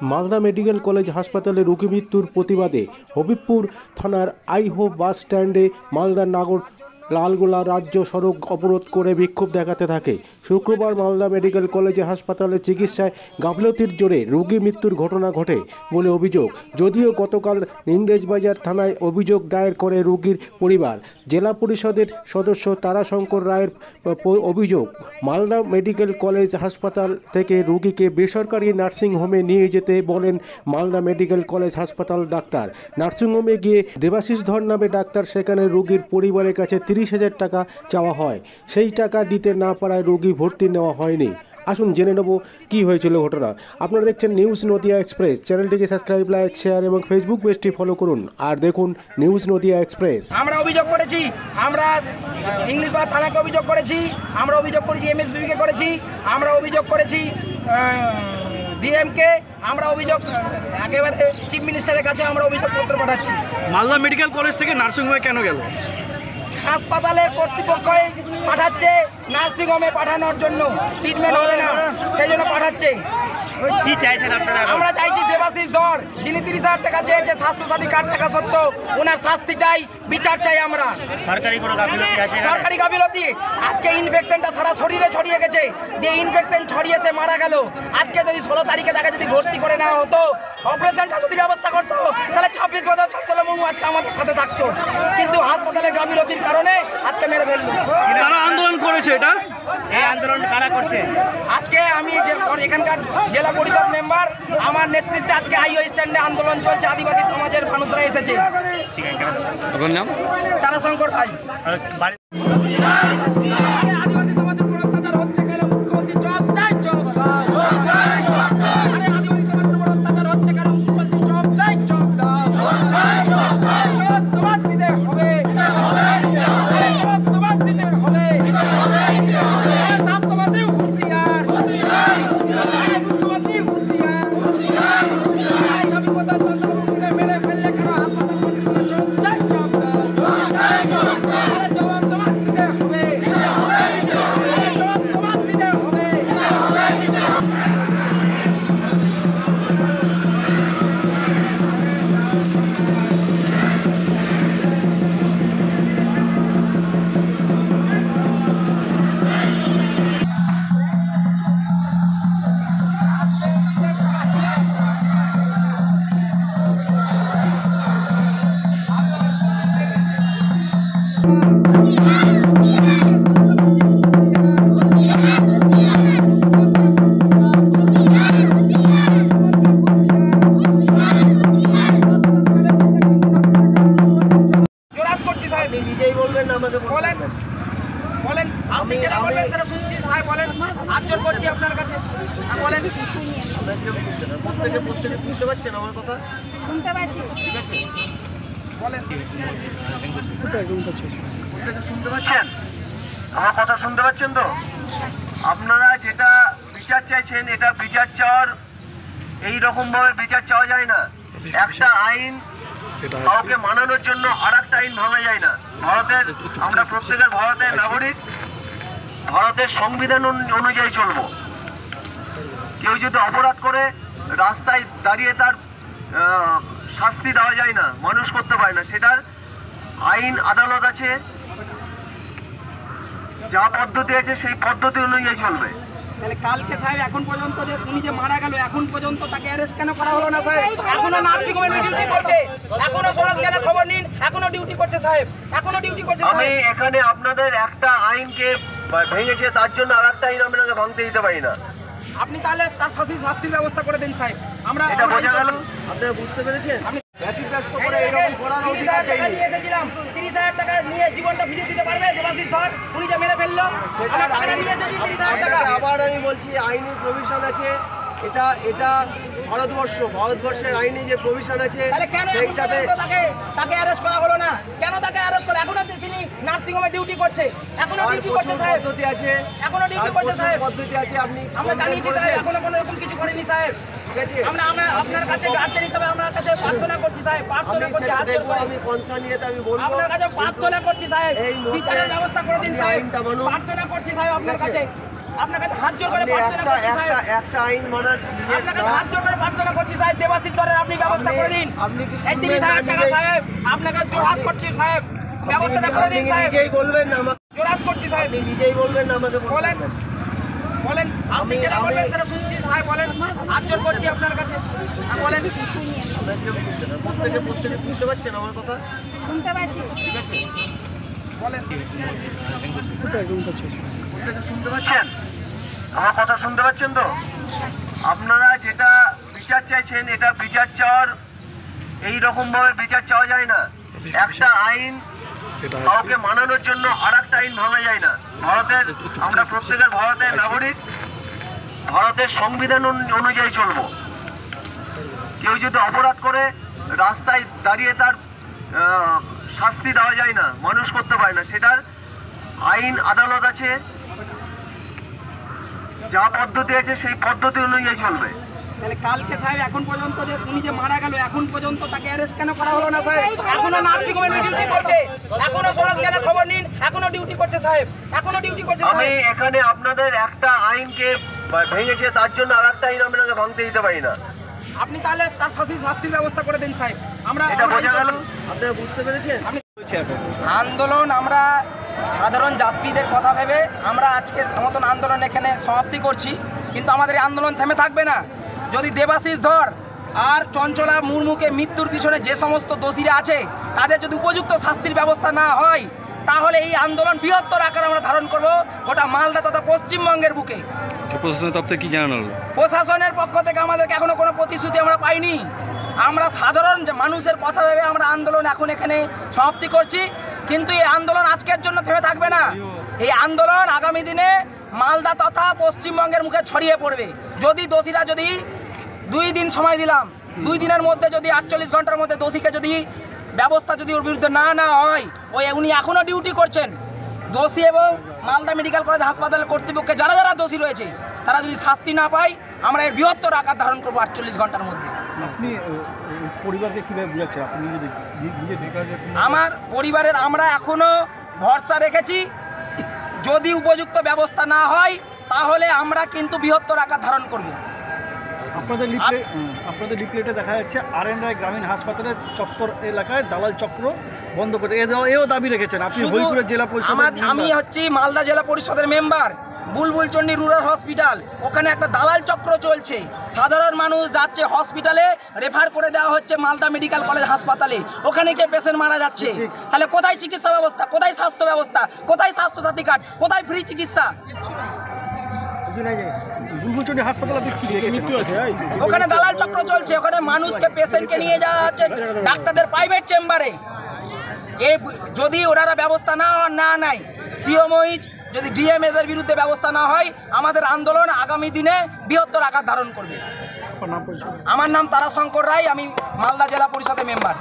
Malda medical college হাসপাতালে রোগী মৃত্যুর প্রতিবাদে হবিবপুর থানার আইহোপ বাস স্ট্যান্ডে মালদার নাগর লালগোলা রাজ্য সড়ক অবরোধ করে বিক্ষোভ দেখাতে থাকে। শুক্রবার মালদা মেডিকেল কলেজে হাসপাতালে চিকিৎসায় গাফলতির জোরে রোগী মৃত্যুর ঘটনা ঘটে বলে অভিযোগ। যদিও গতকাল ইংরেজবাজার থানায় অভিযোগ দায়ের করে রোগীর পরিবার। জেলা পরিষদের সদস্য তারাশঙ্কর রায়ের অভিযোগ, মালদা মেডিকেল কলেজ হাসপাতাল থেকে রোগীকে বেসরকারি নার্সিংহোমে নিয়ে যেতে বলেন মালদা মেডিকেল কলেজ হাসপাতাল ডাক্তার। নার্সিংহোমে গিয়ে দেবাশিস ধর নামে ডাক্তার সেখানে রোগীর পরিবারের কাছে 30,000 টাকা চাওয়া হয়। সেই টাকা দিতে না পারায় রোগী ভর্তি নেওয়া হয়নি। আসুন জেনে নেব কি হয়েছিল ঘটনা। আপনারা দেখছেন নিউজ নদিয়া এক্সপ্রেস। চ্যানেলটিকে সাবস্ক্রাইব, লাইক, শেয়ার এবং ফেসবুক পেজটি ফলো করুন। আর দেখুন নিউজ নদিয়া এক্সপ্রেস। আমরা অভিযোগ করেছি, আমরা ইংলিশ বাজার থানাকে অভিযোগ করেছি, আমরা অভিযোগ করেছি এমএসবিকে করেছি, আমরা অভিযোগ করেছি ডিএমকে, আমরা অভিযোগ একেবারে চিফ মিনিস্টারের কাছে আমরা অভিযোগপত্র পাঠাচ্ছি। মালদা মেডিকেল কলেজ থেকে নার্সিংহোমে কেন গেল? হাসপাতালের কর্তৃপক্ষই পাঠাচ্ছে নার্সিংহোমে পাঠানোর জন্য, ট্রিটমেন্ট হবে না সেই জন্য পাঠাচ্ছে। কি চাইছেন আপনারা? আমরা চাইছি দেবাশিস ধর, যিনি 30,000 টাকা চেয়েছে স্বাস্থ্যসাথী কার্ড থাকা সত্ত্বেও, ওনার শাস্তি চাই, বিচার চাই আমরা। সরকারি কোনো গাফিলতি আছে? সরকারি গাফিলতি। আজকে ইনফেকশনটা সারা শরীরে ছড়িয়ে গেছে, যে ইনফেকশন ছড়িয়েছে মারা গেল। আজকে যদি 16 তারিখে তাকে যদি ভর্তি করে নেওয়া হতো, অপারেশনটা যদি ব্যবস্থা করতো, তাহলে 26 বছর চন্দ্রবাবু আজকে আমাদের সাথে থাকতো। কিন্তু হাসপাতালের গাফিলতির কারণে আজকে মেরে ফেললো। কারা আন্দোলন করেছে এটা? এই আন্দোলন কারা করছে? আজকে আমি যে এখানকার জেলা পরিষদ মেম্বার, আমার নেতৃত্বে আজকে আইও স্ট্যান্ডে আন্দোলন চলছে। আদিবাসী সমাজের মানুষরা এসেছে। ঠিক আছে, আপনার নাম? তারাশঙ্কর ভাই। আদিবাসী সমাজের উপর অত্যাচার হচ্ছে কেন? মুখ্যমন্ত্রী জবাব চাই, জবাব। আরে আদিবাসী সমাজের উপর অত্যাচার হচ্ছে কেন? মুখ্যমন্ত্রী জবাব চাই, জবাব। জবাব দিতে হবে, জবাব দিতে হবে। স্বাস্থ্যমন্ত্রী হুঁশিয়ার, মুখ্যমন্ত্রী হুঁশিয়ার। 26 বছর চন্দ্রবাবুকে মেরে ফেললে কেন? হাসপাতাল কর্তৃপক্ষ জবাব চাই, জবাব। জবাব তোমার দিতে হবে, জবাব তোমার দিতে হবে। নিজেই বলবেন না আমাকে বলেন, বলেন, আপনি যেটা বলবেন সেটা শুনছি। হ্যাঁ বলেন, আচর করছি আপনার কাছে। বলেন। প্রত্যেকে শুনতে পাচ্ছেন আমার কথা? শুনতে পাচ্ছি। ঠিক আছে, বলেন। প্রত্যেকে শুনতে পাচ্ছেন আমার কথা? শুনতে পাচ্ছেন তো? আপনারা যেটা বিচার চাইছেন, এটা বিচার চাওয়ার এইরকম ভাবে বিচার চাওয়া যায় না। একটা আইন কাউকে মানানোর জন্য আর একটা আইন ভাঙা যায় না। ভারতের, আমরা প্রত্যেকের ভারতের নাগরিক, ভারতের সংবিধান অনুযায়ী চলবো। কেউ যদি অপরাধ করে রাস্তায় দাঁড়িয়ে তার শাস্তি দেওয়া যায় না, মানুষ করতে পারে না। সেটার আইন আদালত আছে, যা পদ্ধতি আছে সেই পদ্ধতি অনুযায়ী চলবে। তাহলে কালকে সাহেব এখন পর্যন্ত যে উনি যে মারা গেল, এখন পর্যন্ত তাকে অ্যারেস্ট কেন করা হলো না সাহেব? এখনো নার্সিং হোমে ডিউটি করছে, এখনো সোনাস কেন খবর নিন, এখনো ডিউটি করছে সাহেব, এখনো ডিউটি করছে। আমি এখানে আপনাদের একটা আইনকে ভেঙেছে তার জন্য আর একটা আইন আপনাকে ভাঙতে দিতে পারি না। আপনি তাহলে তার শাস্তির ব্যবস্থা করে দিন সাহেব। আমরা এটা বোঝা গেল? আপনারা বুঝতে পেরেছেন? ব্যতিব্যস্ত করে এরকম করার অধিকার নেই। 30,000 টাকা নিয়ে জীবনটা ফিরিয়ে দিতে পারবে দেবাশিস ধর, উনি যে মেরে ফেললো? আবার আমি বলছি, আইনি প্রভিশন আছে। এটা ভারতবর্ষের আইনি যে প্রভিশন আছে সেইটাতে তাকে অ্যারেস্ট করা হলো না কেন? তাকে অ্যারেস্ট করে এখনো তিনি নার্সিং হোমে ডিউটি করছে, এখনো ডিউটি করছে সাহেব। পদ্ধতি আছে, এখনো ডিউটি করছে সাহেব, পদ্ধতি আছে। আপনি আমরা জানিয়েছি সাহেব, এখনো কোনো রকম কিছু করেনি সাহেব। ঠিক আছে, আমরা আপনার কাছে গার্জেন হিসেবে আপনার কাছে প্রার্থনা করছি সাহেব, প্রার্থনা করছি। আমি কনসার্ন নিয়ে আমি বলবো, আপনার কাছে প্রার্থনা করছি সাহেব, এই বিচারের ব্যবস্থা করে দিন সাহেব, আইনটা মানুষ। প্রার্থনা করছি সাহেব আপনার কাছে। আপনার কাছে হাত জোর করে আপনি প্রার্থনা করছি সাহেব। একটা আইন মানার নিজের আপনার কাছে না। হাত জোর করে প্রার্থনা করছি সাহেব, দেবাশিস দলের আপনি ব্যবস্থা করে দিন। আপনি কি এই 30,000 টাকা সাহেব, আপনাকে জোরহাত করছি সাহেব, ব্যবস্থাটা করে দিন আপনি সাহেব। নিজেই বলবেন না আমাকে, জোরহাত করছি সাহেব, আপনি নিজেই বলবেন না আমাকে বলেন বলেন, আপনি যেটা বলবেন সেটা শুনছি সাহেব, বলেন। হাত জোর করছি আপনার কাছে, বলেন। আপনার কেউ শুনছে না, প্রত্যেকে শুনতে পাচ্ছেন আমার কথা? শুনতে পাচ্ছি। ঠিক আছে, বলেন। প্রত্যেকে শুনতে পাচ্ছেন? আমার কথা শুনতে পাচ্ছেন তো? আপনারা যেটা বিচার চাইছেন, এটা বিচার চাওয়ার এই রকম ভাবে বিচার চাওয়া যায় না। একটা আইন কাউকে মানানোর জন্য আর একটা আইন ভাঙা যায় না। আমরা প্রত্যেকের ভারতের নাগরিক, ভারতের সংবিধান অনুযায়ী চলবো। কেউ যদি অপরাধ করে রাস্তায় দাঁড়িয়ে তার শাস্তি দেওয়া যায় না, মানুষ করতে পারে না, সেটার আইন আদালত আছে, যা পদ্ধতি আছে সেই পদ্ধতি অনুযায়ী চলবে। তাহলে কালকে সাহেব এখন পর্যন্ত যে উনি যে মারা গেল, এখন পর্যন্ত তাকে অ্যারেস্ট কেন করা হলো না সাহেব? এখনো নার্সিং হোমে ডিউটি করছে, এখনো সোনাস কেন খবর নিন, এখনো ডিউটি করছে সাহেব, এখনো ডিউটি করছে আমি সাহেব। এখানে আপনাদের একটা আইনকে ভেঙেছে তার জন্য আর একটা আইন আপনাকে ভাঙতে দিতে পারি না। আপনি তাহলে তার শাস্তির ব্যবস্থা করে দিন সাহেব। আমরা এটা বোঝা গেল? আপনারা বুঝতে পেরেছেন? আন্দোলন, আমরা সাধারণ যাত্রীদের কথা ভেবে আমরা আজকের মতন আন্দোলন এখানে সমাপ্তি করছি, কিন্তু আমাদের এই আন্দোলন থেমে থাকবে না। যদি দেবাশিস ধর আর চঞ্চলা মুর্মুকে মৃত্যুর পিছনে যে সমস্ত দোষীরা আছে তাদের যদি উপযুক্ত শাস্তির ব্যবস্থা না হয়, তাহলে এই আন্দোলন বৃহত্তর আকার আমরা ধারণ করব গোটা মালদা তথা পশ্চিমবঙ্গের বুকে। প্রশাসনের তরফ থেকে কি জানানো হলো? প্রশাসনের পক্ষ থেকে আমাদেরকে এখনো কোনো প্রতিশ্রুতি আমরা পাইনি। আমরা সাধারণ যে মানুষের কথা ভেবে আমরা আন্দোলন এখন এখানে সমাপ্তি করছি, কিন্তু এই আন্দোলন আজকের জন্য থেমে থাকবে না। এই আন্দোলন আগামী দিনে মালদা তথা পশ্চিমবঙ্গের মুখে ছড়িয়ে পড়বে। যদি দোষীরা, যদি 2 দিন সময় দিলাম, 2 দিনের মধ্যে যদি 48 ঘন্টার মধ্যে দোষীকে যদি ব্যবস্থা যদি ওর বিরুদ্ধে না হয়, উনি এখনও ডিউটি করছেন, দোষী এবং মালদা মেডিকেল কলেজ হাসপাতাল কর্তৃপক্ষে যারা যারা দোষী রয়েছে তারা যদি শাস্তি না পায়, আমরা এর বৃহত্তর আকার ধারণ করবো 48 ঘন্টার মধ্যে। আপনি পরিবারকে কিভাবে বুঝাচ্ছেন? আপনি নিজে দেখা যায় আমার পরিবারের আমরা এখনো ভরসা রেখেছি, যদি উপযুক্ত ব্যবস্থা না হয় তাহলে আমরা কিন্তু বৃহত্তর আকার ধারণ করব। আপনাদের লিফলেটে দেখা যাচ্ছে আর.এন. রায় গ্রামীণ হাসপাতালের চত্বর এলাকায় দালাল চক্র বন্ধ করে এও দাবি রেখেছেন আপনি। হরিপুরের জেলা পরিষদ, আমি হচ্ছি মালদা জেলা পরিষদের মেম্বার, বুলবুলচন্ডী রুরাল হসপিটাল, ওখানে একটা দালাল চক্র চলছে। সাধারণ মানুষ যাচ্ছে হসপিটালে, রেফার করে দেওয়া হচ্ছে মালদা মেডিকেল কলেজ হাসপাতালে, ওখানে গিয়ে পেশেন্ট মারা যাচ্ছে। তাহলে কোথায় চিকিৎসা ব্যবস্থা, কোথায় স্বাস্থ্য ব্যবস্থা, কোথায় স্বাস্থ্যসাথী কার্ড, কোথায় ফ্রি চিকিৎসা? বুলবুলচন্ডী হাসপাতাল আপনি কি দেখেছেন? ওখানে দালাল চক্র চলছে, ওখানে মানুষকে, পেশেন্টকে নিয়ে যাওয়া হচ্ছে ডাক্তারদের প্রাইভেট চেম্বারে। এই যদি ওনারা ব্যবস্থা না নেয়, সিওমইজ যদি ডিএমএদের বিরুদ্ধে ব্যবস্থা না হয়, আমাদের আন্দোলন আগামী দিনে বৃহত্তর আকার ধারণ করবে। আমার নাম তারাশঙ্কর রায়, আমি মালদা জেলা পরিষদের মেম্বার।